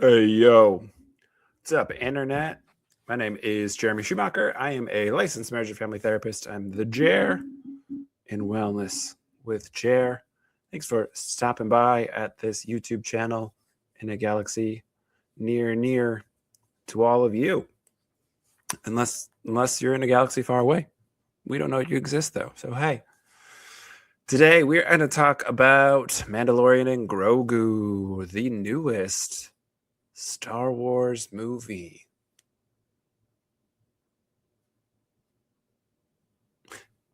Hey, yo. What's up, Internet? My name is Jeremy Schumacher. I am a licensed marriage and family therapist. I'm the Jer in Wellness with Jer. Thanks for stopping by at this YouTube channel in a galaxy near to all of you. Unless you're in a galaxy far away. We don't know you exist, though. So, hey. Today, we're going to talk about Mandalorian and Grogu, the newest Star Wars movie.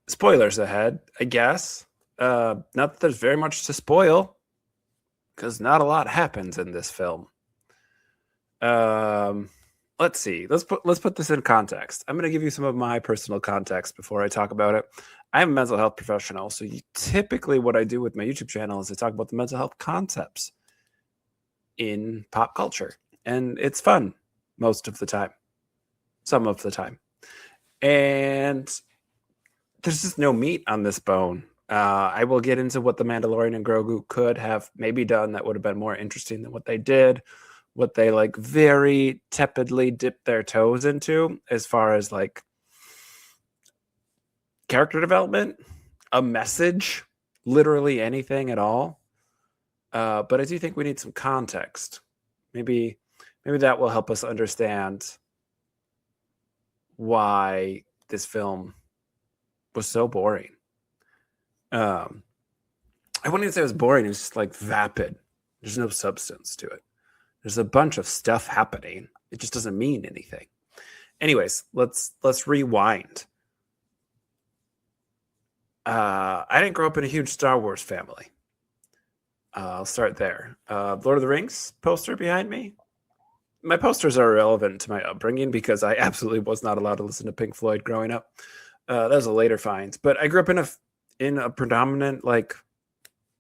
Spoilers ahead, I guess. Not that there's very much to spoil, because not a lot happens in this film. Let's see. Let's put this in context. I'm going to give you some of my personal context before I talk about it. I'm a mental health professional, so typically what I do with my YouTube channel is I talk about the mental health concepts in pop culture, and it's fun most of the time, some of the time, and there's just no meat on this bone. I will get into what the Mandalorian and Grogu could have maybe done that would have been more interesting than what they did, what they like very tepidly dipped their toes into as far as like character development, a message, literally anything at all. But I do think we need some context. Maybe that will help us understand why this film was so boring. I wouldn't even say it was boring. It was just like vapid. There's no substance to it. There's a bunch of stuff happening. It just doesn't mean anything. Anyways, let's rewind. I didn't grow up in a huge Star Wars family. I'll start there. Lord of the Rings poster behind me. My posters are irrelevant to my upbringing because I absolutely was not allowed to listen to Pink Floyd growing up. That was a later find. But I grew up in a predominant like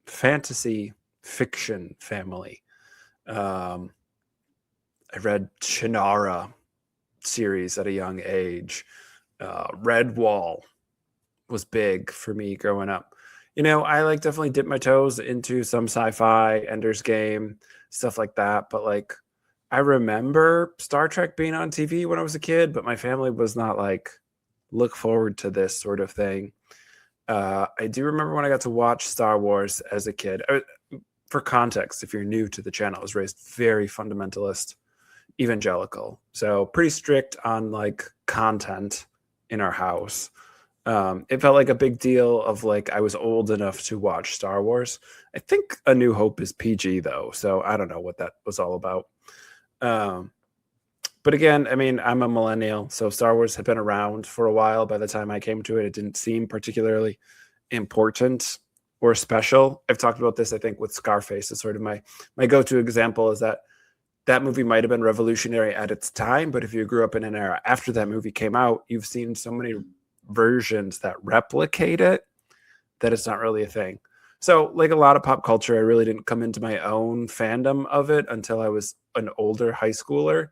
fantasy fiction family. I read Shannara series at a young age. Redwall was big for me growing up. You know, I like definitely dipped my toes into some sci-fi, Ender's Game, stuff like that. But like, I remember Star Trek being on TV when I was a kid, but my family was not like, look forward to this sort of thing. I do remember when I got to watch Star Wars as a kid. For context, if you're new to the channel, I was raised very fundamentalist, evangelical. So pretty strict on like content in our house. It felt like a big deal of like I was old enough to watch Star Wars. I think A New Hope is PG though, so I don't know what that was all about. But again, I mean, I'm a millennial, so Star Wars had been around for a while. By the time I came to it, it didn't seem particularly important or special. I've talked about this, I think, with Scarface. It's sort of my go-to example is that movie might have been revolutionary at its time, but if you grew up in an era after that movie came out, you've seen so many versions that replicate it that it's not really a thing. So like a lot of pop culture, I really didn't come into my own fandom of it until I was an older high schooler.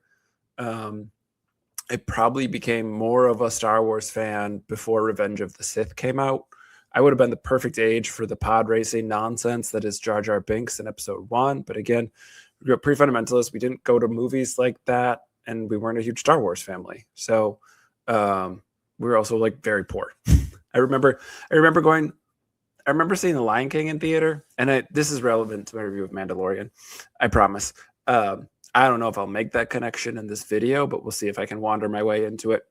I probably became more of a Star Wars fan before Revenge of the Sith came out. I would have been the perfect age for the pod racing nonsense that is Jar Jar Binks in episode 1. But again, we grew up pre-fundamentalist. We didn't go to movies like that, and we weren't a huge Star Wars family. So we were also like very poor. I remember seeing The Lion King in theater, and this is relevant to my review of Mandalorian. I promise. I don't know if I'll make that connection in this video, but we'll see if I can wander my way into it.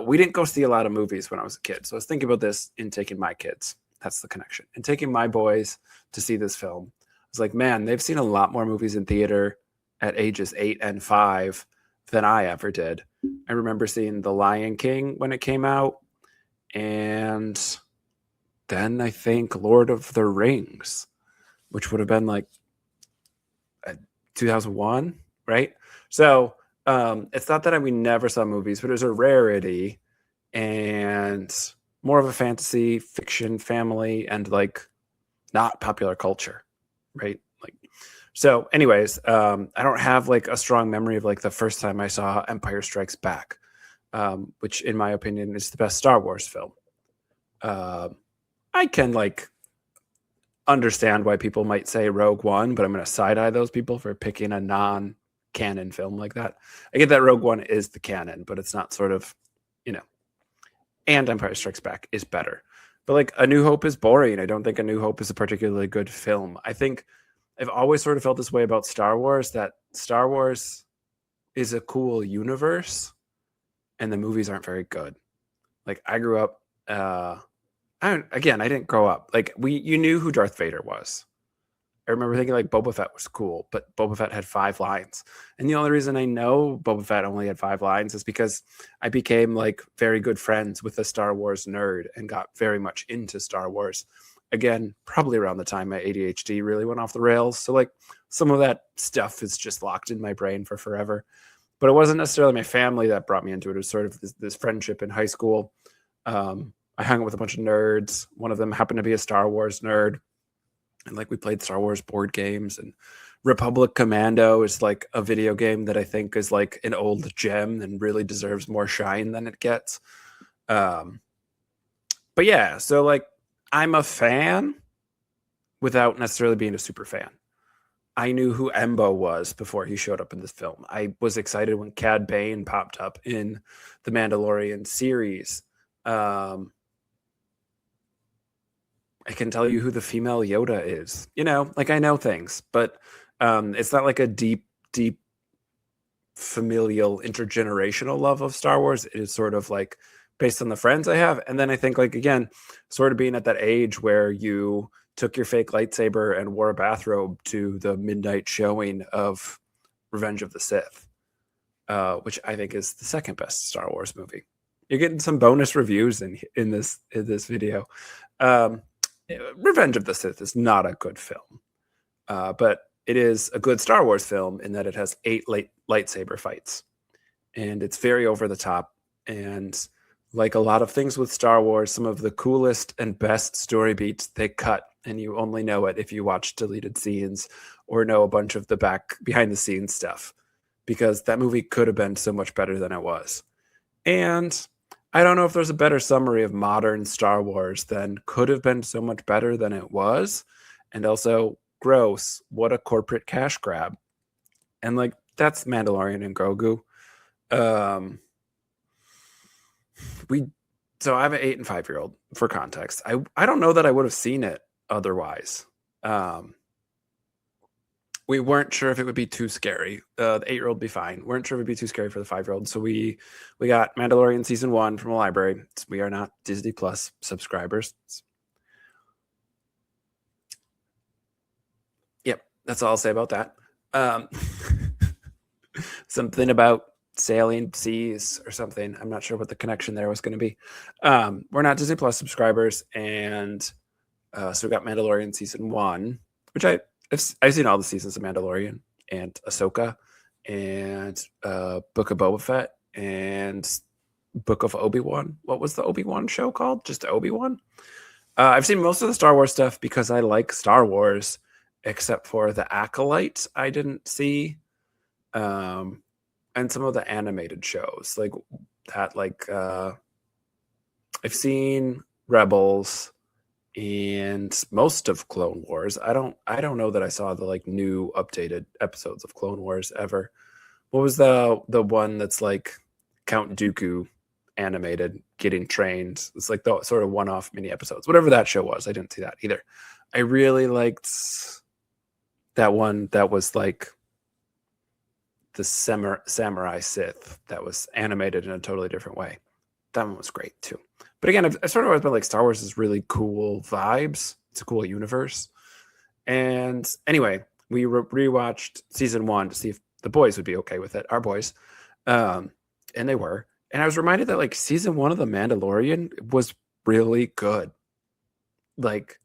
We didn't go see a lot of movies when I was a kid. So I was thinking about this in taking my kids. That's the connection. And taking my boys to see this film. I was like, man, they've seen a lot more movies in theater at ages 8 and 5 than I ever did. I remember seeing The Lion King when it came out. And then I think Lord of the Rings, which would have been like 2001, right? So it's not that we never saw movies, but it was a rarity and more of a fantasy fiction family and like not popular culture, right? Like, so anyways, I don't have like a strong memory of like the first time I saw Empire Strikes Back, which in my opinion is the best Star Wars film. I can like understand why people might say Rogue One, but I'm going to side eye those people for picking a non canon film like that. I get that Rogue One is the canon, but it's not sort of, you know, and Empire Strikes Back is better. But like A New Hope is boring. I don't think A New Hope is a particularly good film. I think I've always sort of felt this way about Star Wars, that Star Wars is a cool universe and the movies aren't very good. Like I grew up, I didn't grow up. Like you knew who Darth Vader was. I remember thinking like Boba Fett was cool, but Boba Fett had 5 lines. And the only reason I know Boba Fett only had 5 lines is because I became like very good friends with a Star Wars nerd and got very much into Star Wars. Again, probably around the time my ADHD really went off the rails. So like some of that stuff is just locked in my brain for forever. But it wasn't necessarily my family that brought me into it. It was sort of this friendship in high school. I hung out with a bunch of nerds. One of them happened to be a Star Wars nerd. And like we played Star Wars board games, and Republic Commando is like a video game that I think is like an old gem and really deserves more shine than it gets. But yeah, so like I'm a fan without necessarily being a super fan. I knew who Embo was before he showed up in this film. I was excited when Cad Bane popped up in the Mandalorian series. I can tell you who the female Yoda is. You know, like I know things, but it's not like a deep, deep familial intergenerational love of Star Wars. It is sort of like based on the friends I have. And then I think like, again, sort of being at that age where you took your fake lightsaber and wore a bathrobe to the midnight showing of Revenge of the Sith, which I think is the second best Star Wars movie. You're getting some bonus reviews in this video. Revenge of the Sith is not a good film, but it is a good Star Wars film in that it has 8 lightsaber fights, and it's very over the top. And like a lot of things with Star Wars, some of the coolest and best story beats they cut, and you only know it if you watch deleted scenes or know a bunch of the behind the scenes stuff, because that movie could have been so much better than it was. And I don't know if there's a better summary of modern Star Wars than could have been so much better than it was. And also, gross, what a corporate cash grab. And like, that's Mandalorian and Grogu. So I have an 8 and 5-year-old for context. I don't know that I would have seen it otherwise. We weren't sure if it would be too scary. The 8-year-old would be fine. Weren't sure if it'd be too scary for the 5-year-old. So we got Mandalorian season 1 from a library. We are not Disney Plus subscribers. Yep, that's all I'll say about that. Something about sailing seas or something. I'm not sure what the connection there was going to be. We're not Disney Plus subscribers, and so we got Mandalorian season 1, which I've seen all the seasons of Mandalorian and Ahsoka and Book of Boba Fett and Book of Obi-Wan. What was the Obi-Wan show called? Just Obi-Wan? I've seen most of the Star Wars stuff because I like Star Wars, except for The Acolyte I didn't see. And some of the animated shows like that, like I've seen Rebels and most of Clone Wars. I don't know that I saw the like new updated episodes of Clone Wars ever. What was the one that's like Count Dooku animated getting trained? It's like the sort of one-off mini episodes. Whatever that show was, I didn't see that either. I really liked that one that was like the Samurai Sith that was animated in a totally different way. That one was great too. But again, I've sort of always been like, Star Wars is really cool vibes. It's a cool universe. And anyway, we rewatched season 1 to see if the boys would be okay with it. Our boys. And they were. And I was reminded that like season 1 of The Mandalorian was really good. Like,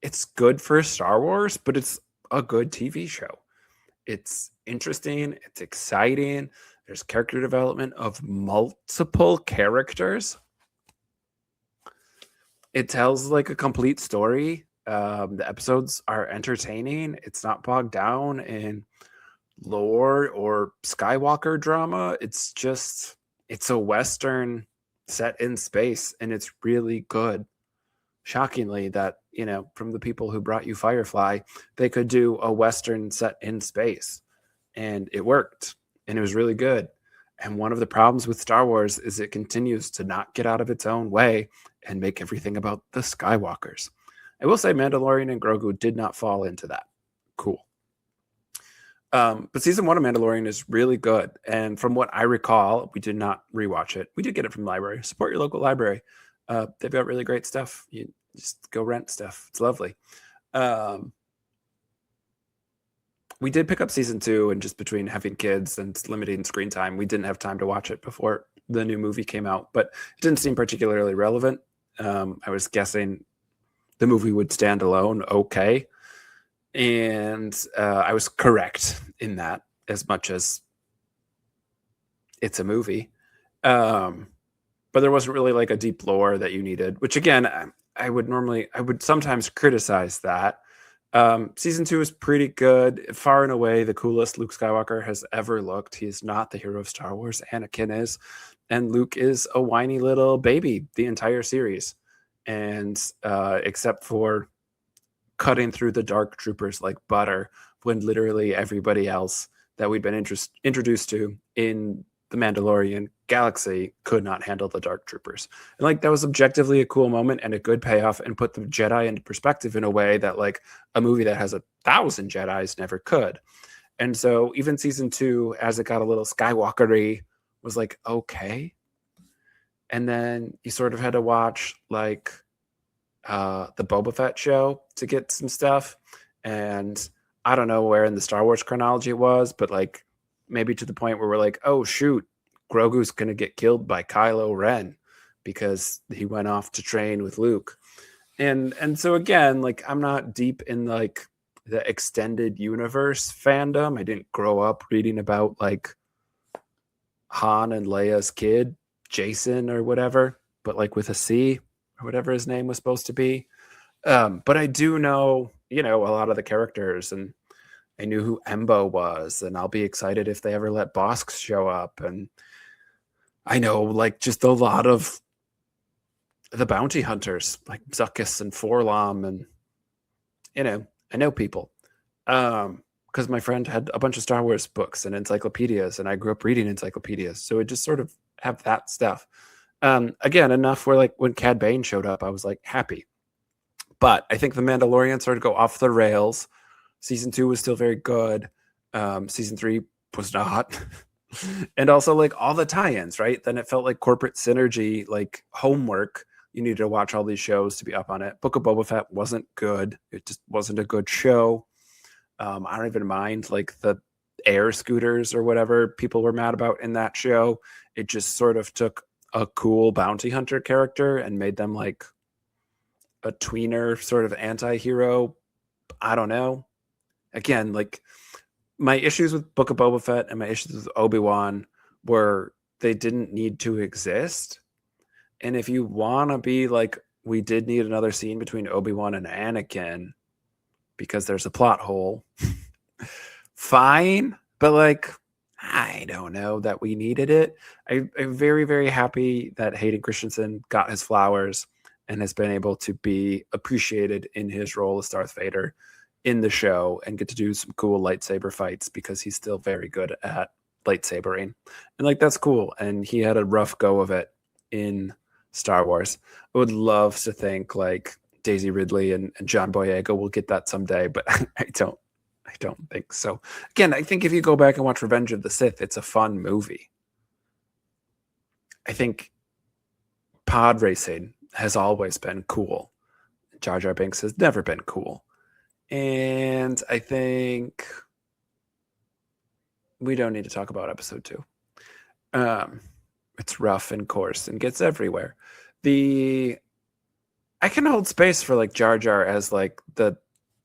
it's good for Star Wars, but it's a good TV show. It's interesting. It's exciting. There's character development of multiple characters. It tells like a complete story. The episodes are entertaining. It's not bogged down in lore or Skywalker drama. It's a Western set in space, and it's really good. Shockingly, that, you know, from the people who brought you Firefly, they could do a Western set in space. and it worked, and it was really good. And one of the problems with Star Wars is it continues to not get out of its own way and make everything about the Skywalkers. I will say Mandalorian and Grogu did not fall into that. Cool. But season 1 of Mandalorian is really good. And from what I recall, we did not rewatch it. We did get it from the library. Support your local library. They've got really great stuff. You just go rent stuff. It's lovely. We did pick up season 2, and just between having kids and limiting screen time, we didn't have time to watch it before the new movie came out, but it didn't seem particularly relevant. I was guessing the movie would stand alone okay. And I was correct in that, as much as it's a movie. But there wasn't really like a deep lore that you needed, which again, I would sometimes criticize that. Season 2 is pretty good. Far and away the coolest Luke Skywalker has ever looked. He is not the hero of Star Wars. Anakin is. And Luke is a whiny little baby the entire series. And except for cutting through the dark troopers like butter, when literally everybody else that we'd been introduced to in the Mandalorian galaxy could not handle the dark troopers. And like, that was objectively a cool moment and a good payoff, and put the Jedi into perspective in a way that like a movie that has 1,000 Jedis never could. And so even season 2, as it got a little Skywalker-y, was like, okay. And then you sort of had to watch like the Boba Fett show to get some stuff. And I don't know where in the Star Wars chronology it was, but like maybe to the point where we're like, oh shoot, Grogu's gonna get killed by Kylo Ren because he went off to train with Luke. And so again, like, I'm not deep in like the extended universe fandom. I didn't grow up reading about like Han and Leia's kid, Jason or whatever, but like with a C or whatever his name was supposed to be. But I do know, a lot of the characters, and I knew who Embo was, and I'll be excited if they ever let Bosk show up. And I know like just a lot of the bounty hunters like Zuckuss and Forlom, and I know people because my friend had a bunch of Star Wars books and encyclopedias, and I grew up reading encyclopedias, so it just sort of have that stuff. Again, enough where like when Cad Bane showed up, I was like happy. But I think the Mandalorian started to go off the rails. Season 2 was still very good. Season 3 was not. And also like all the tie-ins, right? Then it felt like corporate synergy, like homework. You needed to watch all these shows to be up on it. Book of Boba Fett wasn't good. It just wasn't a good show. I don't even mind like the air scooters or whatever people were mad about in that show. It just sort of took a cool bounty hunter character and made them like a tweener sort of anti-hero. I don't know. Again, like my issues with Book of Boba Fett and my issues with Obi-Wan were they didn't need to exist. And if you want to be like, we did need another scene between Obi-Wan and Anakin because there's a plot hole, fine. But like, I don't know that we needed it. I'm very, very happy that Hayden Christensen got his flowers and has been able to be appreciated in his role as Darth Vader in the show and get to do some cool lightsaber fights, because he's still very good at lightsabering. And like, that's cool. And he had a rough go of it in Star Wars. I would love to think like Daisy Ridley and John Boyega will get that someday, but I don't think so. Again, I think if you go back and watch Revenge of the Sith, it's a fun movie. I think pod racing has always been cool. Jar Jar Binks has never been cool. And I think we don't need to talk about episode 2. It's rough and coarse and gets everywhere. I can hold space for like Jar Jar as like the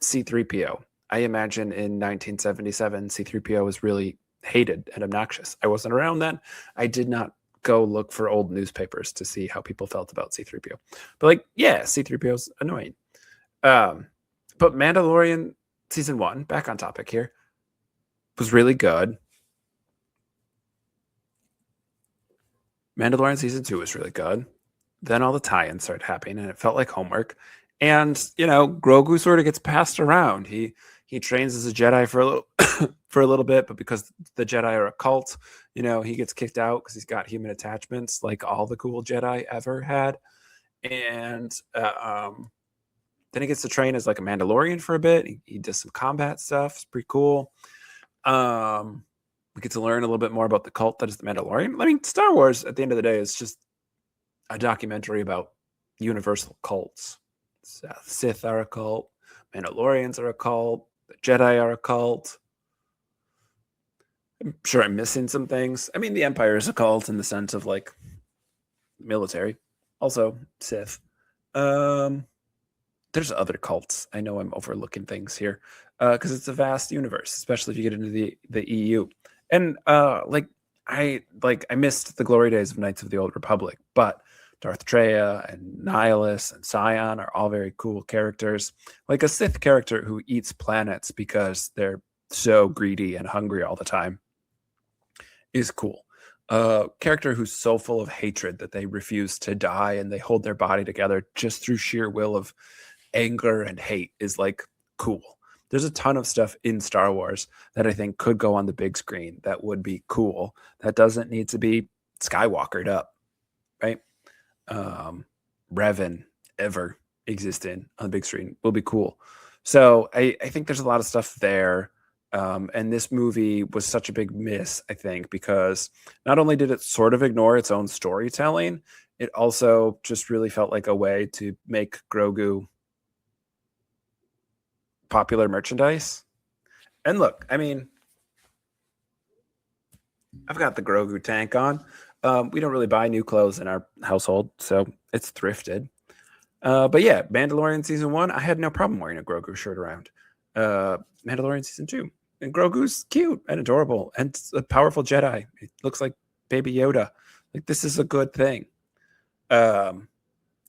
C-3PO. I imagine in 1977, C-3PO was really hated and obnoxious. I wasn't around then. I did not go look for old newspapers to see how people felt about C-3PO. But like, yeah, C-3PO is annoying. But Mandalorian season 1, back on topic here, was really good. Mandalorian season 2 was really good. Then all the tie-ins started happening, and it felt like homework. And Grogu sort of gets passed around. He He trains as a Jedi for a little for a little bit, but because the Jedi are a cult, he gets kicked out because he's got human attachments, like all the cool Jedi ever had. And then he gets to train as like a Mandalorian for a bit. He does some combat stuff. It's pretty cool. We get to learn a little bit more about the cult that is the Mandalorian. I mean, Star Wars, at the end of the day, is just a documentary about universal cults. Sith are a cult. Mandalorians are a cult. The Jedi are a cult. I'm sure I'm missing some things. I mean, the Empire is a cult in the sense of like military. Also, Sith. There's other cults. I know I'm overlooking things here because it's a vast universe, especially if you get into the EU. And I missed the glory days of Knights of the Old Republic, but Darth Treya and Nihilus and Scion are all very cool characters. Like a Sith character who eats planets because they're so greedy and hungry all the time is cool. A character who's so full of hatred that they refuse to die and they hold their body together just through sheer will of anger and hate is like cool. There's a ton of stuff in Star Wars that I think could go on the big screen that would be cool. That doesn't need to be Skywalkered up, right? Revan ever existing on the big screen will be cool. So I think there's a lot of stuff there. And this movie was such a big miss, I think, because not only did it sort of ignore its own storytelling, it also just really felt like a way to make Grogu popular merchandise. And look, I mean, I've got the Grogu tank on. We don't really buy new clothes in our household, so it's thrifted. But yeah, Mandalorian season 1, I had no problem wearing a Grogu shirt around. Mandalorian season 2, and Grogu's cute and adorable and a powerful Jedi. It looks like Baby Yoda. Like, this is a good thing.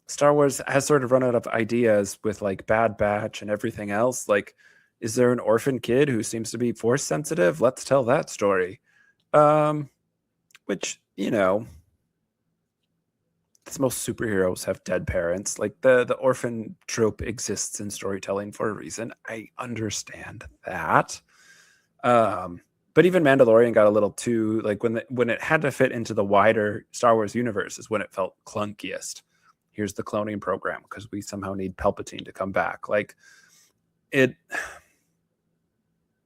Star Wars has sort of run out of ideas with like Bad Batch and everything else. Like, is there an orphan kid who seems to be force sensitive? Let's tell that story. Which, most superheroes have dead parents. Like the orphan trope exists in storytelling for a reason. I understand that. But even Mandalorian got a little too, like, when it had to fit into the wider Star Wars universe is when it felt clunkiest. Here's the cloning program because we somehow need Palpatine to come back. Like,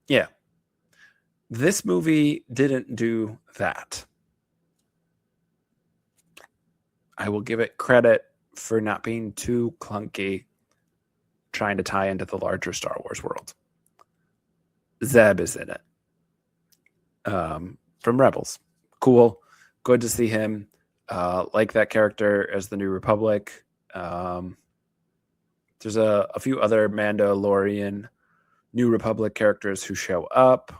yeah. This movie didn't do that. I will give it credit for not being too clunky, trying to tie into the larger Star Wars world. Zeb is in it. From Rebels. Cool. Good to see him. Like that character as the New Republic. There's a few other Mandalorian New Republic characters who show up,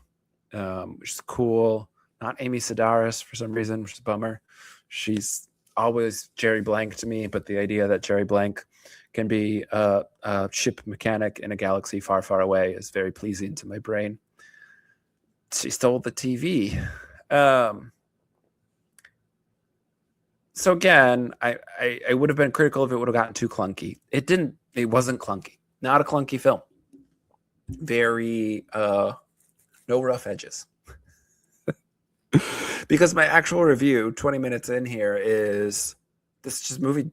which is cool. Not Amy Sedaris for some reason, which is a bummer. She's always Jerry Blank to me, but the idea that Jerry Blank can be a ship mechanic in a galaxy far, far away is very pleasing to my brain. She stole the TV. So again, I would have been critical if it would have gotten too clunky. It didn't. It wasn't clunky. Not a clunky film. Very no rough edges. Because my actual review, 20 minutes in here, is this movie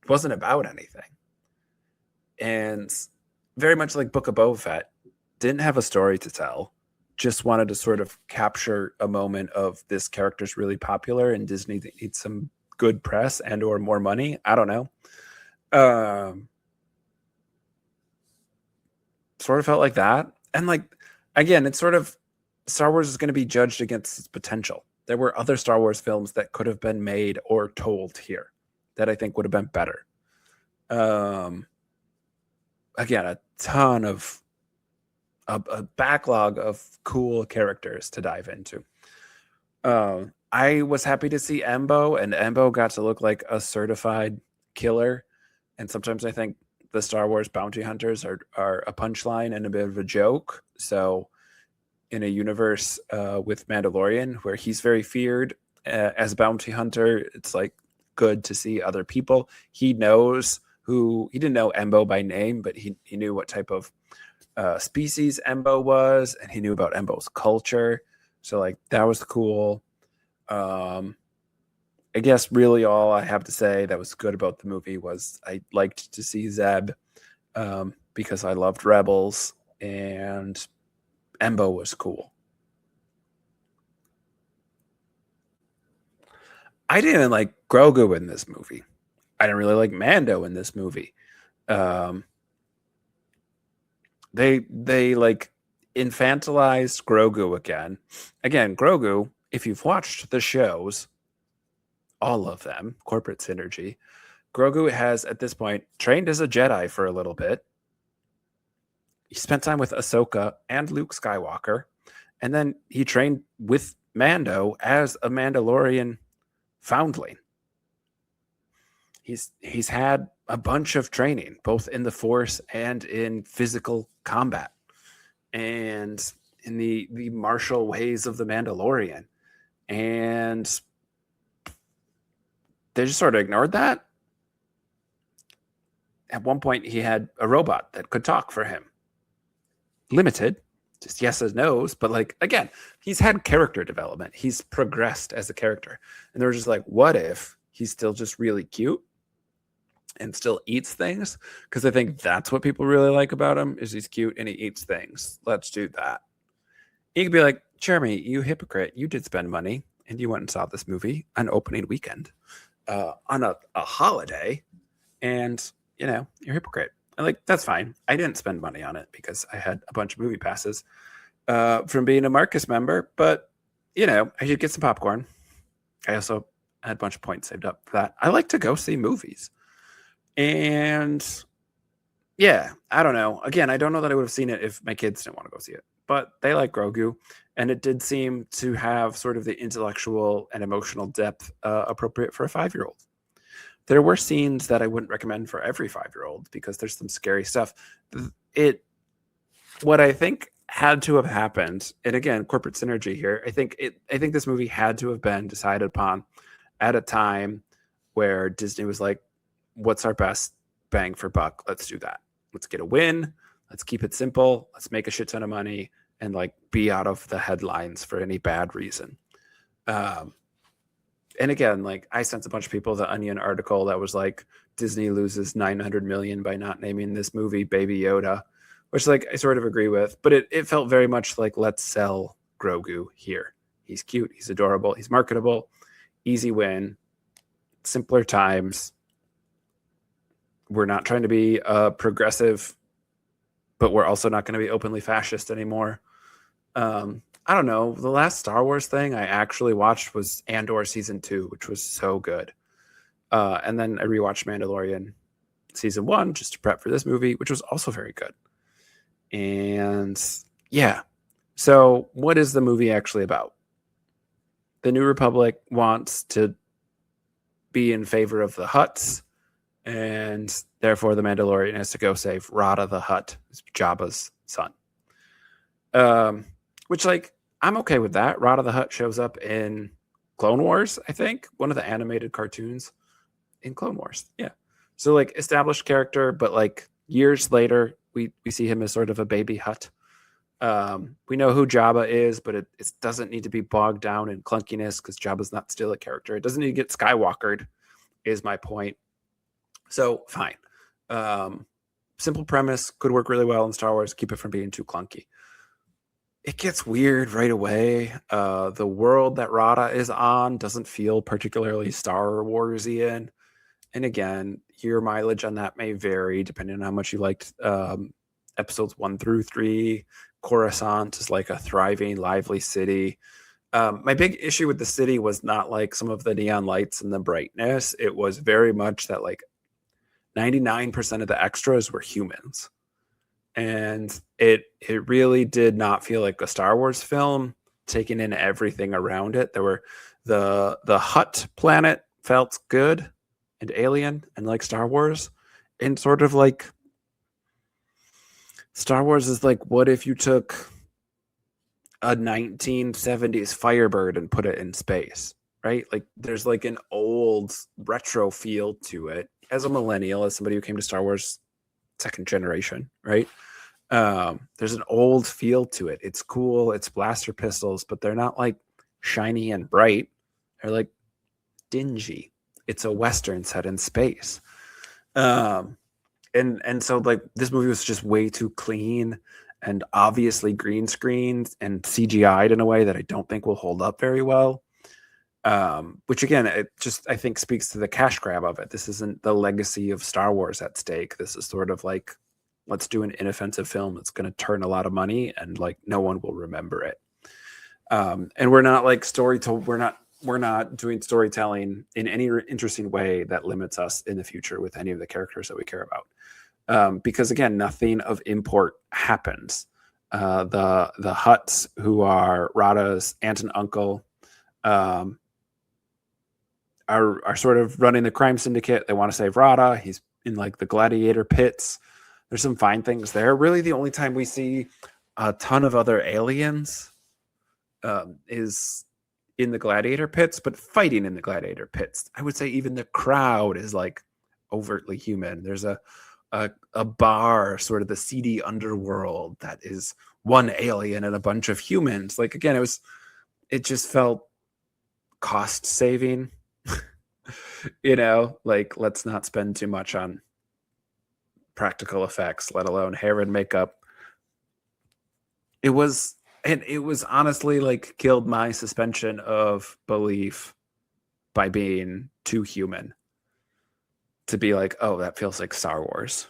wasn't about anything. And very much like Book of Boba Fett, didn't have a story to tell. Just wanted to sort of capture a moment of this character's really popular and Disney needs some good press and or more money. I don't know. Sort of felt like that. And like, again, it's sort of Star Wars is going to be judged against its potential. There were other Star Wars films that could have been made or told here that I think would have been better. Again, a ton of a backlog of cool characters to dive into. I was happy to see Embo, and Embo got to look like a certified killer. And sometimes I think the Star Wars bounty hunters are a punchline and a bit of a joke. So in a universe with Mandalorian, where he's very feared as a bounty hunter, it's like good to see other people. He knows who he didn't know Embo by name, but he knew what type of species Embo was, and he knew about Embo's culture. So like that was cool. I guess really all I have to say that was good about the movie was I liked to see Zeb because I loved Rebels, and Embo was cool. I didn't like Grogu in this movie. I didn't really like Mando in this movie. Um, they like infantilized Grogu again. Again, Grogu, if you've watched the shows, all of them, corporate synergy, Grogu has at this point trained as a Jedi for a little bit. He spent time with Ahsoka and Luke Skywalker, and then he trained with Mando as a Mandalorian foundling. He's had a bunch of training, both in the Force and in physical combat, and in the martial ways of the Mandalorian. And they just sort of ignored that. At one point, he had a robot that could talk for him. Limited, just yes and no's, but like, again, he's had character development. He's progressed as a character. And they're just like, what if he's still just really cute and still eats things? Because I think that's what people really like about him, is he's cute and he eats things. Let's do that. You could be like, Jeremy, you hypocrite. You did spend money and you went and saw this movie on opening weekend on a holiday, and you're a hypocrite. And like, that's fine. I didn't spend money on it because I had a bunch of movie passes from being a Marcus member, but I should get some popcorn. I also had a bunch of points saved up for that. I like to go see movies. And yeah, I don't know. Again, I don't know that I would have seen it if my kids didn't want to go see it, but they like Grogu. And it did seem to have sort of the intellectual and emotional depth appropriate for a 5-year-old. There were scenes that I wouldn't recommend for every 5-year-old because there's some scary stuff. What I think had to have happened, and again, corporate synergy here, I think this movie had to have been decided upon at a time where Disney was like, what's our best bang for buck? Let's do that. Let's get a win. Let's keep it simple. Let's make a shit ton of money and like be out of the headlines for any bad reason. And again, like I sent a bunch of people the Onion article that was like, Disney loses $900 million by not naming this movie Baby Yoda, which like I sort of agree with, but it felt very much like, let's sell Grogu here. He's cute, he's adorable, he's marketable, easy win, simpler times. We're not trying to be progressive, but we're also not going to be openly fascist anymore. I don't know. The last Star Wars thing I actually watched was Andor season 2, which was so good. And then I rewatched Mandalorian season 1 just to prep for this movie, which was also very good. And yeah. So what is the movie actually about? The New Republic wants to be in favor of the Hutts, and therefore the Mandalorian has to go save Rada the Hutt, Jabba's son. Which, like, I'm okay with that. Rada the Hutt shows up in Clone Wars, I think, one of the animated cartoons in Clone Wars. Yeah. So, like, established character, but, like, years later, we see him as sort of a baby Hutt. We know who Jabba is, but it doesn't need to be bogged down in clunkiness because Jabba's not still a character. It doesn't need to get Skywalkered, is my point. So, fine. Simple premise, could work really well in Star Wars, keep it from being too clunky. It gets weird right away. The world that Rada is on doesn't feel particularly Star Wars-ian. And again, your mileage on that may vary depending on how much you liked episodes 1 through 3. Coruscant is like a thriving, lively city. My big issue with the city was not like some of the neon lights and the brightness. It was very much that like 99% of the extras were humans. And it really did not feel like a Star Wars film, taking in everything around it. There were the Hutt planet felt good and alien and like Star Wars, and sort of like Star Wars is like, what if you took a 1970s Firebird and put it in space, right? Like there's like an old retro feel to it. as a millennial, as somebody who came to Star Wars second generation, right? There's an old feel to it. It's cool. It's blaster pistols, but they're not like shiny and bright. They're like dingy. It's a Western set in space. Um, and so like this movie was just way too clean and obviously green screened and CGI'd in a way that I don't think will hold up very well. Which again, it just I think speaks to the cash grab of it. This isn't the legacy of Star Wars at stake. This is sort of like, let's do an inoffensive film that's going to turn a lot of money and like no one will remember it. And we're not like we're not doing storytelling in any interesting way that limits us in the future with any of the characters that we care about. Because again, nothing of import happens. The Hutts, who are Rada's aunt and uncle, are sort of running the crime syndicate. They want to save Rada. He's in like the gladiator pits. There's some fine things there. Really, the only time we see a ton of other aliens is in the gladiator pits, but fighting in the gladiator pits. I would say even the crowd is like overtly human. There's a bar, sort of the seedy underworld, that is one alien and a bunch of humans. Like again, it just felt cost saving. Like let's not spend too much on practical effects, let alone hair and makeup. It was honestly like killed my suspension of belief by being too human to be like, oh, that feels like Star Wars.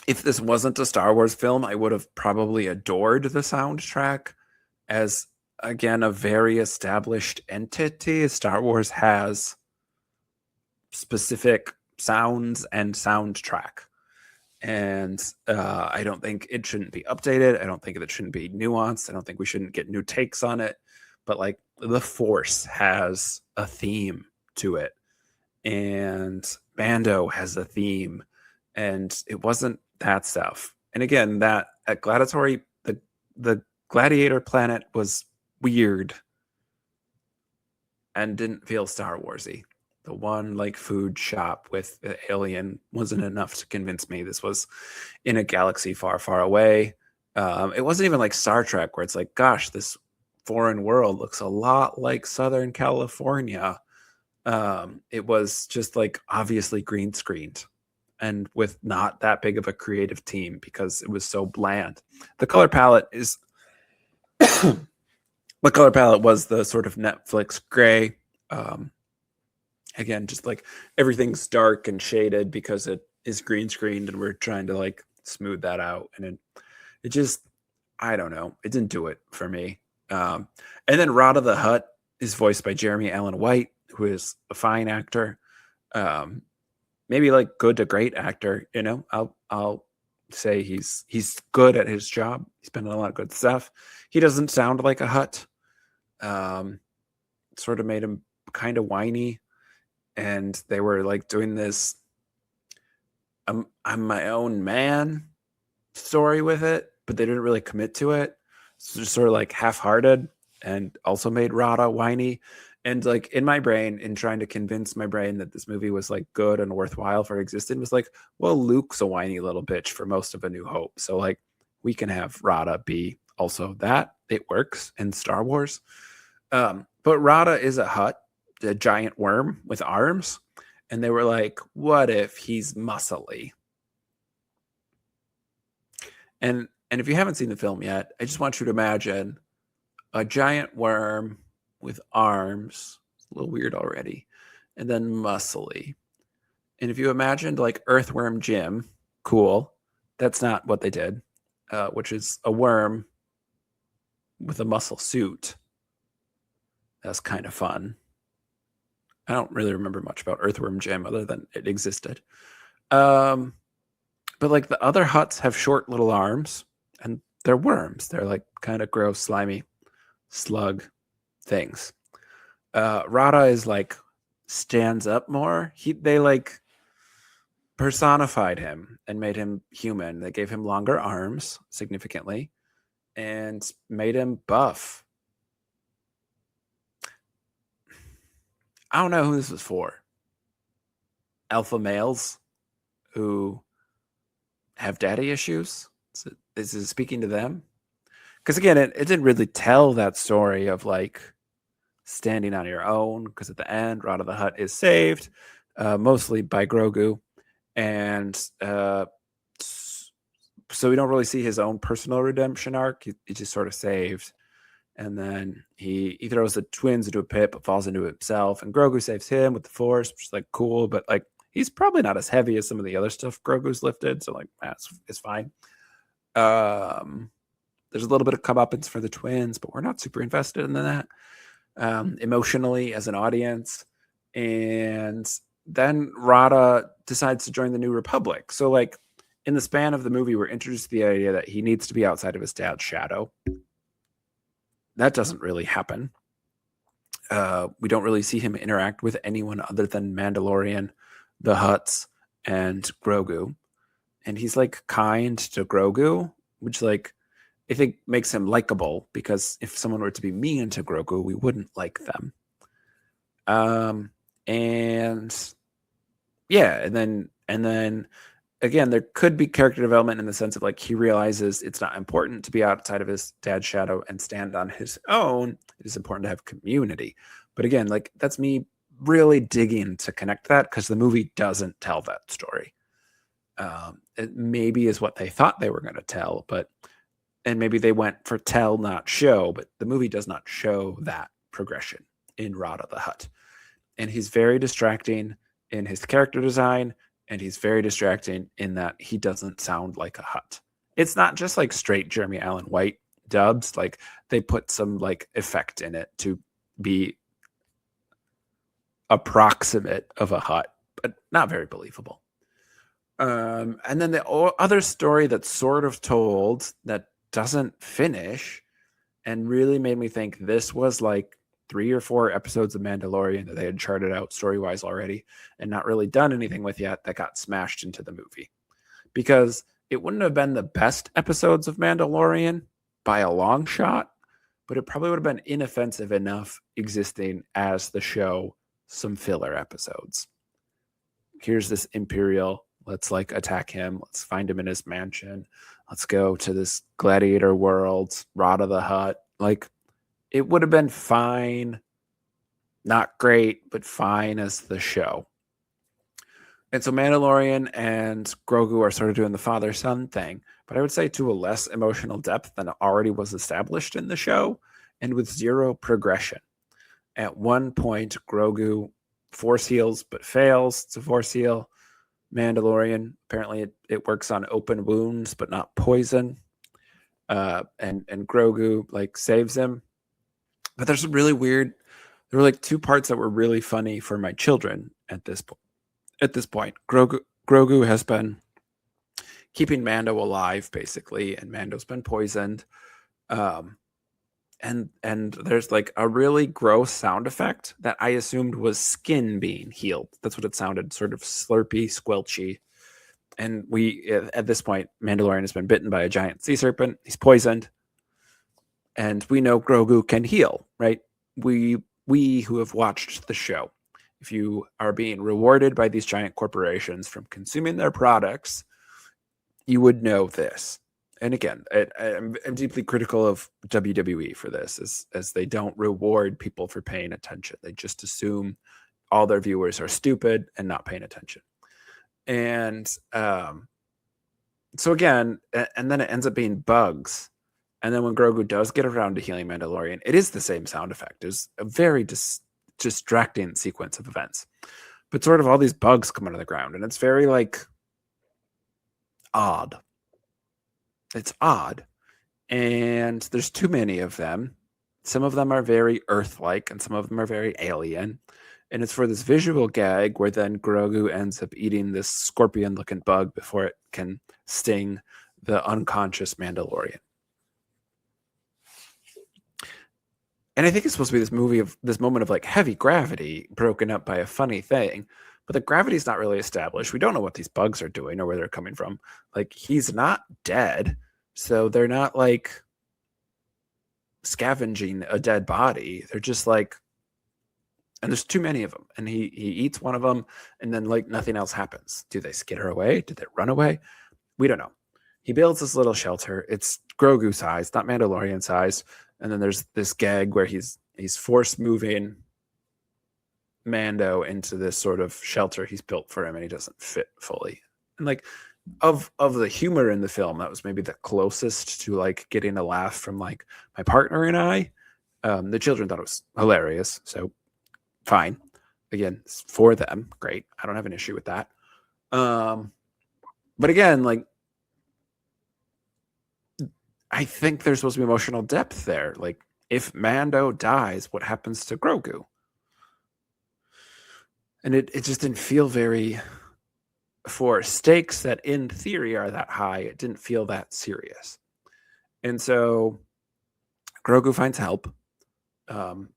If this wasn't a Star Wars film, I would have probably adored the soundtrack as, again, a very established entity. Star Wars has specific sounds and soundtrack. And I don't think it shouldn't be updated. I don't think it shouldn't be nuanced. I don't think we shouldn't get new takes on it. But like the Force has a theme to it, and Mando has a theme, and it wasn't that stuff. And again, that at Gladiatory, the gladiator planet was weird and didn't feel Star Warsy. The one like food shop with the alien wasn't enough to convince me this was in a galaxy far, far away. It wasn't even like Star Trek, where it's like, gosh, this foreign world looks a lot like Southern California. It was just like obviously green screened and with not that big of a creative team because it was so bland. The color palette is the color palette was the sort of Netflix gray. Again, just like everything's dark and shaded because it is green screened and we're trying to like smooth that out. And it just, I don't know. It didn't do it for me. And then Rada the Hutt is voiced by Jeremy Allen White, who is a fine actor. Maybe like good to great actor, I'll say he's good at his job. He's been in a lot of good stuff. He doesn't sound like a Hutt. Sort of made him kind of whiny. And they were like doing this I'm my own man story with it, but they didn't really commit to it. So just sort of like half-hearted, and also made Rada whiny. And like in my brain, in trying to convince my brain that this movie was like good and worthwhile for existing, was like, well, Luke's a whiny little bitch for most of A New Hope. So like we can have Rada be also that. It works in Star Wars. But Rada is a Hutt, a giant worm with arms, and they were like, what if he's muscly? And if you haven't seen the film yet, I just want you to imagine a giant worm with arms. It's a little weird already. And then muscly. And if you imagined like Earthworm Jim, cool. That's not what they did, which is a worm with a muscle suit. That's kind of fun. I don't really remember much about Earthworm Jim other than it existed. But like the other Hutts have short little arms, and they're worms. They're like kind of gross, slimy slug things. Rada is like stands up more. They like personified him and made him human. They gave him longer arms significantly and made him buff. I don't know who this was for. alpha males who have daddy issues. Is it speaking to them? Because again, it didn't really tell that story of like standing on your own. Because at the end, Rod of the Hutt is saved, mostly by Grogu, and so we don't really see his own personal redemption arc. He's just sort of saved, and then he throws the twins into a pit, but falls into it himself, and Grogu saves him with the Force, which is like cool, but like he's probably not as heavy as some of the other stuff Grogu's lifted, so like it's fine. There's a little bit of comeuppance for the twins, but we're not super invested in that emotionally as an audience. And then Rada decides to join the New Republic. So like in the span of the movie, we're introduced to the idea that he needs to be outside of his dad's shadow. That doesn't really happen. We don't really see him interact with anyone other than Mandalorian, the Hutts, and Grogu. And he's like kind to Grogu, which like I think makes him likable, because if someone were to be mean to Grogu, we wouldn't like them. And yeah, and then again, there could be character development in the sense of like he realizes it's not important to be outside of his dad's shadow and stand on his own. It is important to have community. But again, like that's me really digging to connect that, because the movie doesn't tell that story. It maybe is what they thought they were going to tell, and maybe they went for tell, not show, but the movie does not show that progression in Rada the Hutt. And he's very distracting in his character design, and he's very distracting in that he doesn't sound like a Hutt. It's not just like straight Jeremy Allen White dubs. Like they put some like effect in it to be approximate of a Hutt, but not very believable. And then the other story that's sort of told that doesn't finish and really made me think this was like 3 or 4 episodes of Mandalorian that they had charted out story-wise already and not really done anything with yet, that got smashed into the movie. Because it wouldn't have been the best episodes of Mandalorian by a long shot, but it probably would have been inoffensive enough existing as the show some filler episodes. Here's this Imperial, let's like attack him, let's find him in his mansion, let's go to this gladiator world, Rada the Hutt. Like it would have been fine, not great, but fine as the show. And so Mandalorian and Grogu are sort of doing the father-son thing, but I would say to a less emotional depth than already was established in the show, and with zero progression. At one point, Grogu force heals but fails to force heal. Mandalorian, apparently it works on open wounds but not poison. And Grogu like saves him. But there's some really weird, there were like 2 parts that were really funny for my children at this point. At this point, Grogu has been keeping Mando alive, basically, and Mando's been poisoned. And there's like a really gross sound effect that I assumed was skin being healed. That's what it sounded, sort of slurpy, squelchy. And at this point, Mandalorian has been bitten by a giant sea serpent. He's poisoned. And we know Grogu can heal, right? We who have watched the show, if you are being rewarded by these giant corporations from consuming their products, you would know this. And again, I'm deeply critical of WWE for this, as they don't reward people for paying attention. They just assume all their viewers are stupid and not paying attention. And so again, and then it ends up being bugs. And then when Grogu does get around to healing Mandalorian, it is the same sound effect. It's a very distracting sequence of events. But sort of all these bugs come out of the ground, and it's very like odd. It's odd. And there's too many of them. Some of them are very Earth-like, and some of them are very alien. And it's for this visual gag where then Grogu ends up eating this scorpion-looking bug before it can sting the unconscious Mandalorian. And I think it's supposed to be this moment of like heavy gravity broken up by a funny thing, but the gravity's not really established. We don't know what these bugs are doing or where they're coming from. Like he's not dead, so they're not like scavenging a dead body. They're just like and there's too many of them, and he eats one of them, and then like nothing else happens. Do they skitter away? Did they run away? We don't know. He builds this little shelter. It's Grogu sized, not Mandalorian sized. And then there's this gag where he's force moving Mando into this sort of shelter he's built for him, and he doesn't fit fully. And like of the humor in the film, that was maybe the closest to like getting a laugh from like my partner and I. The children thought it was hilarious, so fine. Again, it's for them, great. I don't have an issue with that. But again, like I think there's supposed to be emotional depth there. Like if Mando dies, what happens to Grogu? And it just didn't feel very, for stakes that in theory are that high, it didn't feel that serious. And so Grogu finds help,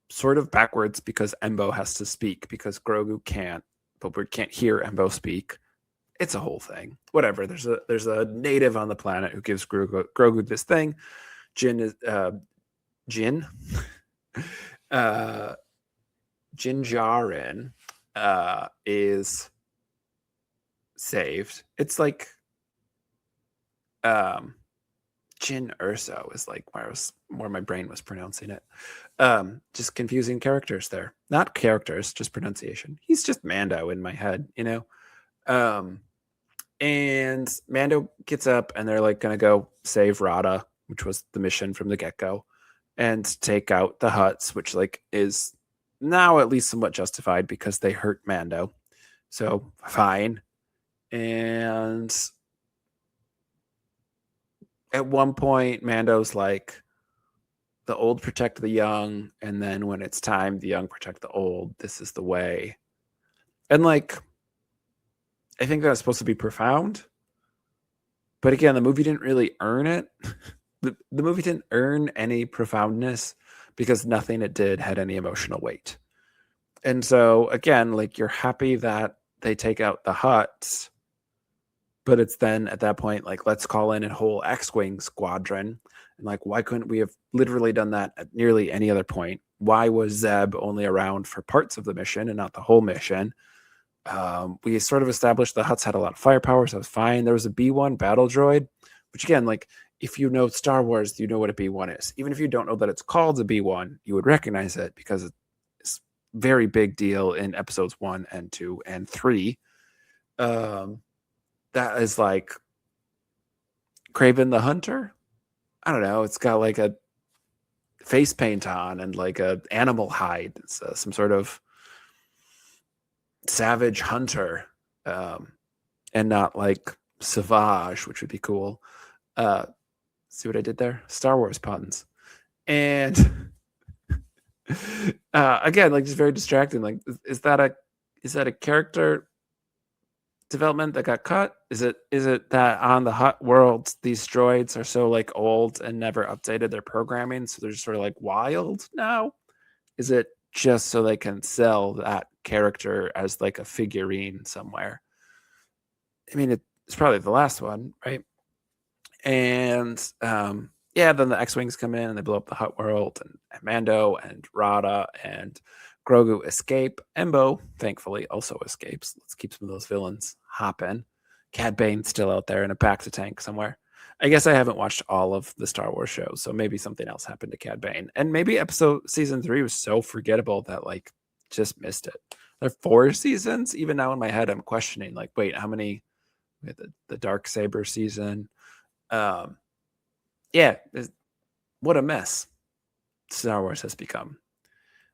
sort of backwards, because Embo has to speak because Grogu can't, but we can't hear Embo speak. It's a whole thing. Whatever. There's a native on the planet who gives Grogu this thing. Jin Djarin is saved. It's like Jin Urso is like where my brain was pronouncing it. Just confusing characters there. Not characters, just pronunciation. He's just Mando in my head, you know? And Mando gets up and they're like gonna go save Rada, which was the mission from the get-go, and take out the Hutts, which like is now at least somewhat justified because they hurt Mando. So fine. And at one point, Mando's like, the old protect the young, and then when it's time, the young protect the old. This is the way. And like, I think that's supposed to be profound. But again, the movie didn't really earn it. The movie didn't earn any profoundness because nothing it did had any emotional weight. And so again, like you're happy that they take out the Hutts, but it's then at that point, like, let's call in a whole X-Wing squadron. And like, why couldn't we have literally done that at nearly any other point? Why was Zeb only around for parts of the mission and not the whole mission? We sort of established the Hutts had a lot of firepower, so it was fine. There was a B-1 battle droid, which again, like, if you know Star Wars, you know what a B-1 is. Even if you don't know that it's called a B-1, you would recognize it because it's a very big deal in episodes 1 and 2 and 3. That is like Kraven the Hunter. I don't know. It's got like a face paint on and like a animal hide. It's some sort of savage hunter, and not like Savage, which would be cool. See what I did there? Star Wars puns. And again, like just very distracting. Like, is that a character development that got cut? Is it that on the Hutt world these droids are so like old and never updated their programming, so they're just sort of like wild now? Is it just so they can sell that character as like a figurine somewhere? I mean, it's probably the last one, right? And yeah, then the X-Wings come in and they blow up the Hutt world, and Mando and Rada and Grogu escape. Embo, thankfully, also escapes. Let's keep some of those villains hopping. Cad Bane's still out there in a Bacta tank somewhere. I guess I haven't watched all of the Star Wars shows, so maybe something else happened to Cad Bane. And maybe season 3 was so forgettable that like just missed it. There are 4 seasons. Even now in my head, I'm questioning like, wait, how many? We had the Dark Saber season. Yeah, what a mess Star Wars has become,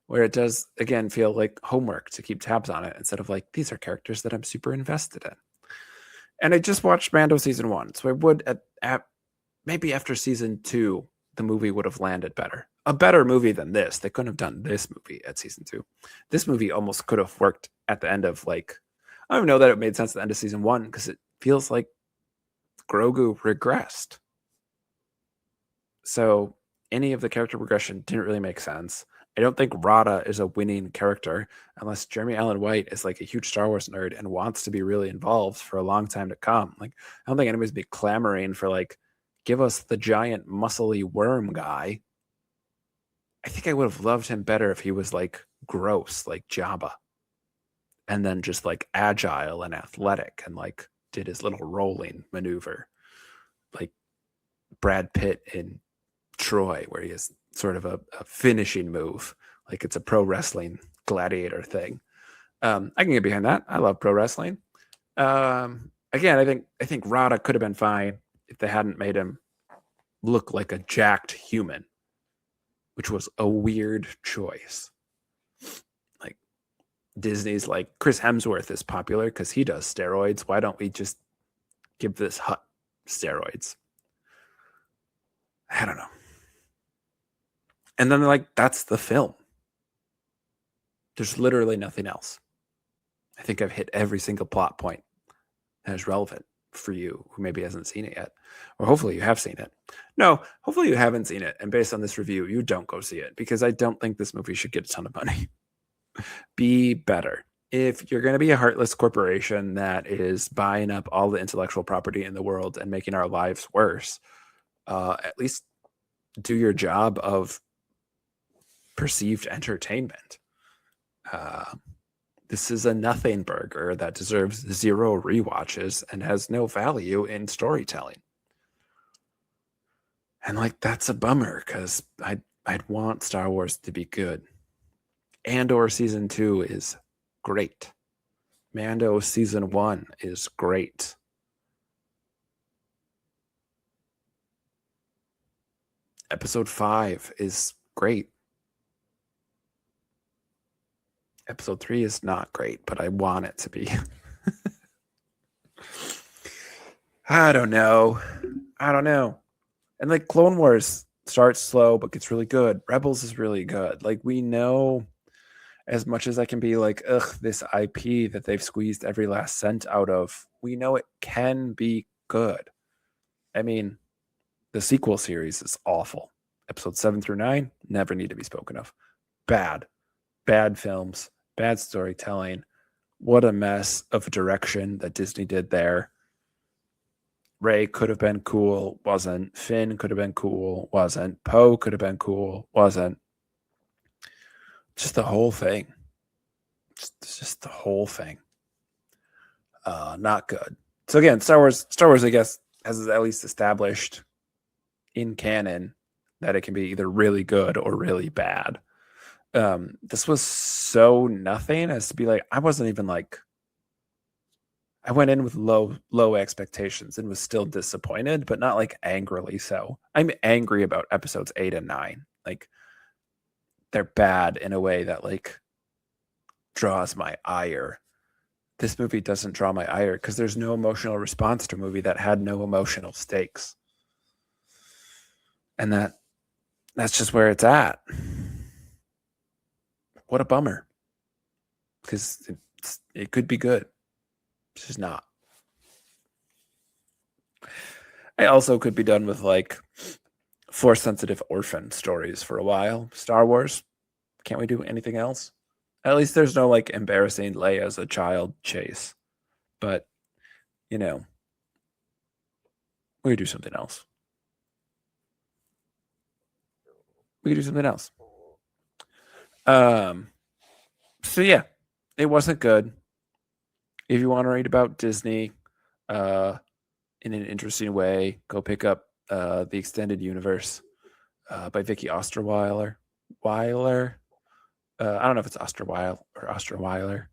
where it does again feel like homework to keep tabs on it instead of like, these are characters that I'm super invested in. And I just watched Mando season 1, so I would at maybe after season 2 the movie would have landed better. A better movie than this. They couldn't have done this movie at season 2. This movie almost could have worked at the end of like, I don't even know that it made sense at the end of season 1 because it feels like Grogu regressed. So any of the character progression didn't really make sense. I don't think Rada is a winning character unless Jeremy Allen White is like a huge Star Wars nerd and wants to be really involved for a long time to come. Like, I don't think anybody's be clamoring for like, give us the giant muscly worm guy. I think I would have loved him better if he was like gross like Jabba, and then just like agile and athletic and like did his little rolling maneuver like Brad Pitt in Troy, where he has sort of a finishing move, like it's a pro wrestling gladiator thing. I can get behind that. I love pro wrestling. Again, I think Rada could have been fine if they hadn't made him look like a jacked human, which was a weird choice. Like Disney's like, Chris Hemsworth is popular because he does steroids. Why don't we just give this Hut steroids? I don't know. And then they're like, that's the film. There's literally nothing else. I think I've hit every single plot point that is relevant for you who maybe hasn't seen it yet. Or hopefully you have seen it. No, hopefully you haven't seen it. And based on this review, you don't go see it, because I don't think this movie should get a ton of money. Be better. If you're going to be a heartless corporation that is buying up all the intellectual property in the world and making our lives worse, at least do your job of perceived entertainment. This is a nothing burger that deserves 0 rewatches and has no value in storytelling. And like, that's a bummer, because I'd want Star Wars to be good. Andor season 2 is great. Mando season 1 is great. Episode 5 is great. Episode 3 is not great, but I want it to be. I don't know. And like Clone Wars starts slow but gets really good. Rebels is really good. Like, we know, as much as I can be like, ugh, this IP that they've squeezed every last cent out of, we know it can be good. I mean, the sequel series is awful. Episode 7 through 9 never need to be spoken of. Bad films, bad storytelling. What a mess of direction that Disney did there. Rey could have been cool, wasn't. Finn could have been cool, wasn't. Poe could have been cool, wasn't. Just the whole thing. Just the whole thing. Not good. So again, Star Wars, I guess, has at least established in canon that it can be either really good or really bad. This was so nothing as to be like, I wasn't even like, I went in with low expectations and was still disappointed, but not like angrily so. I'm angry about episodes 8 and 9. Like, they're bad in a way that like draws my ire. This movie doesn't draw my ire because there's no emotional response to a movie that had no emotional stakes. And that's just where it's at. What a bummer. Because it could be good. It's just not. I also could be done with like Force-sensitive orphan stories for a while. Star Wars, can't we do anything else? At least there's no like embarrassing Leia as a child chase. But, you know, we could do something else. So yeah, it wasn't good. If you want to read about Disney in an interesting way, go pick up The Extended Universe by Vicky Osterweiler. I don't know if it's Osterweil or Osterweiler,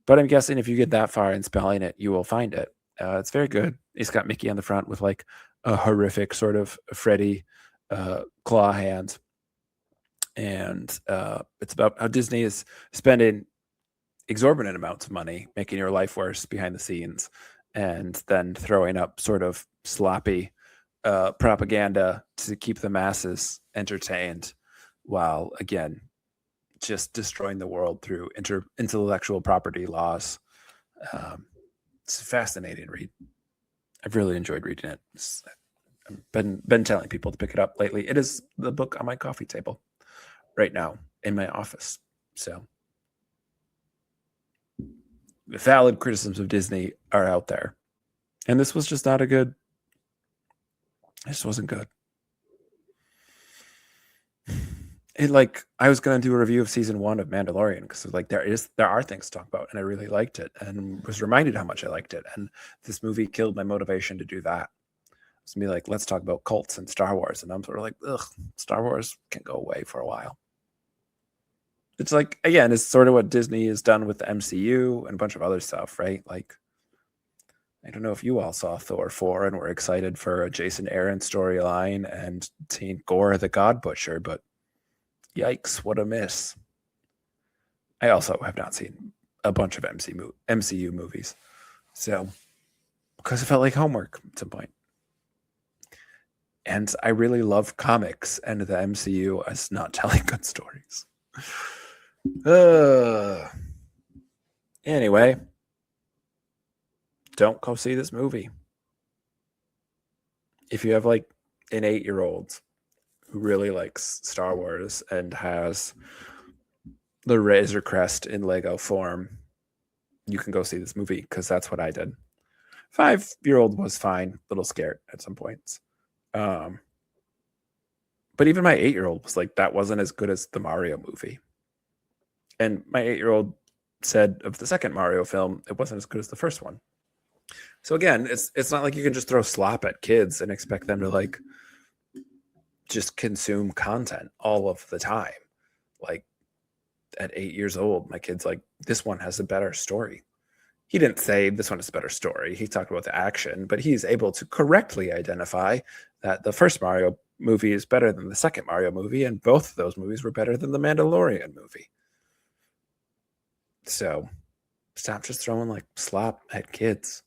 but I'm guessing if you get that far in spelling it, you will find it. It's very good. It's got Mickey on the front with like a horrific sort of Freddy claw hand. And it's about how Disney is spending exorbitant amounts of money making your life worse behind the scenes, and then throwing up sort of sloppy propaganda to keep the masses entertained, while again just destroying the world through intellectual property laws. It's a fascinating read. I've really enjoyed reading it. I've been telling people to pick it up lately. It is the book on my coffee table right now in my office. So valid criticisms of Disney are out there. And this was just not a good. This wasn't good. I was gonna do a review of season 1 of Mandalorian because like there are things to talk about, and I really liked it and was reminded how much I liked it. And this movie killed my motivation to do that. It's me like, let's talk about cults and Star Wars, and I'm sort of like, ugh, Star Wars can go away for a while. It's like, again, it's sort of what Disney has done with the MCU and a bunch of other stuff, right? Like, I don't know if you all saw Thor 4 and were excited for a Jason Aaron storyline and seeing Gore the God Butcher, but yikes, what a miss. I also have not seen a bunch of MCU movies. So, because it felt like homework at some point. And I really love comics, and the MCU is not telling good stories. Anyway, don't go see this movie. If you have like an 8-year-old who really likes Star Wars and has the Razor Crest in Lego form, you can go see this movie because that's what I did. 5-year-old was fine, a little scared at some points. But even my 8-year-old was like, that wasn't as good as the Mario movie. And my 8-year-old said of the second Mario film, it wasn't as good as the first one. So again, it's not like you can just throw slop at kids and expect them to like just consume content all of the time. Like at 8 years old, my kid's like, this one has a better story. He didn't say this one is a better story. He talked about the action, but he's able to correctly identify that the first Mario movie is better than the second Mario movie, and both of those movies were better than the Mandalorian movie. So stop just throwing like slop at kids.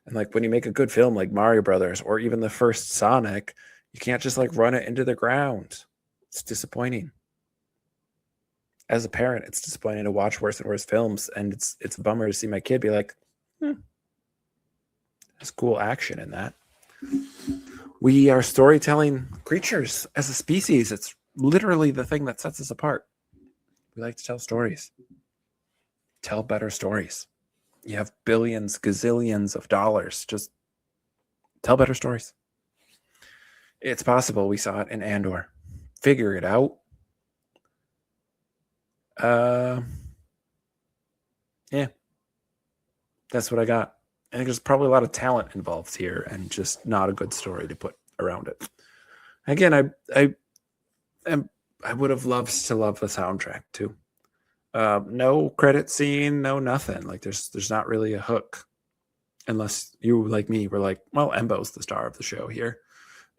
And like when you make a good film like Mario Brothers or even the first Sonic, you can't just like run it into the ground. It's disappointing. As a parent, it's disappointing to watch worse and worse films, and it's a bummer to see my kid be like, there's cool action in that. We are storytelling creatures as a species. It's literally the thing that sets us apart. We like to tell stories. Tell better stories. You have billions, gazillions of dollars. Just tell better stories. It's possible. We saw it in Andor. Figure it out. Yeah, that's what I got. I think there's probably a lot of talent involved here and just not a good story to put around it. Again, I would have loved to love the soundtrack too. No credit scene, no nothing. Like there's not really a hook, unless you like me were like, well, Embo's the star of the show here,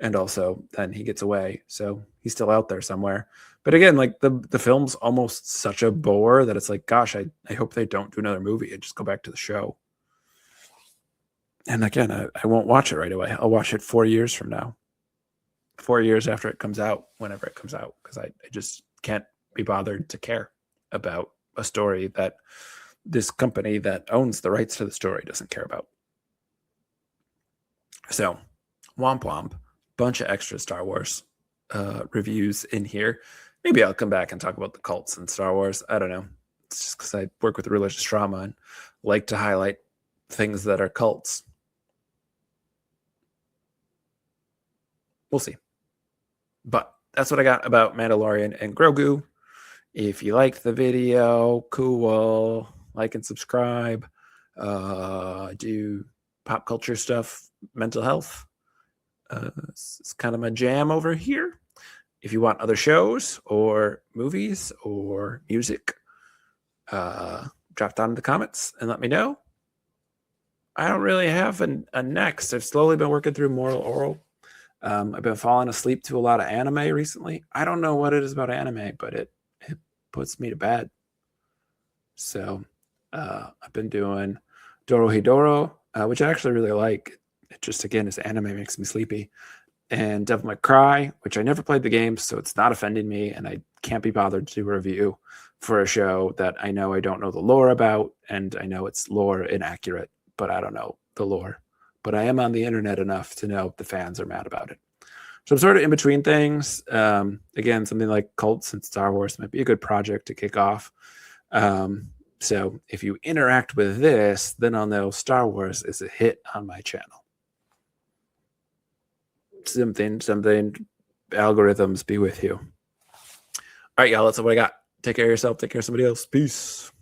and also then he gets away, so he's still out there somewhere. But again, like the film's almost such a bore that it's like, gosh, I hope they don't do another movie and just go back to the show. And again, I won't watch it right away. I'll watch it 4 years from now, 4 years after it comes out, whenever it comes out, because I just can't be bothered to care about a story that this company that owns the rights to the story doesn't care about. So, womp womp, bunch of extra Star Wars reviews in here. Maybe I'll come back and talk about the cults and Star Wars. I don't know. It's just because I work with religious trauma and like to highlight things that are cults. We'll see. But that's what I got about Mandalorian and Grogu. If you liked the video, cool. Like and subscribe. Do pop culture stuff, mental health. It's kind of my jam over here. If you want other shows or movies or music, drop down in the comments and let me know. I don't really have a next. I've slowly been working through Moral Oral. I've been falling asleep to a lot of anime recently. I don't know what it is about anime, but it puts me to bed. So I've been doing Dorohedoro, which I actually really like. It just, again, as anime makes me sleepy. And Devil May Cry, which I never played the game, so it's not offending me, and I can't be bothered to do a review for a show that I know I don't know the lore about, and I know it's lore inaccurate, but I don't know the lore. But I am on the internet enough to know the fans are mad about it. So I'm sort of in between things. Again, something like cults and Star Wars might be a good project to kick off. So if you interact with this, then I'll know Star Wars is a hit on my channel. Something, algorithms be with you. All right, y'all. That's what I got. Take care of yourself. Take care of somebody else. Peace.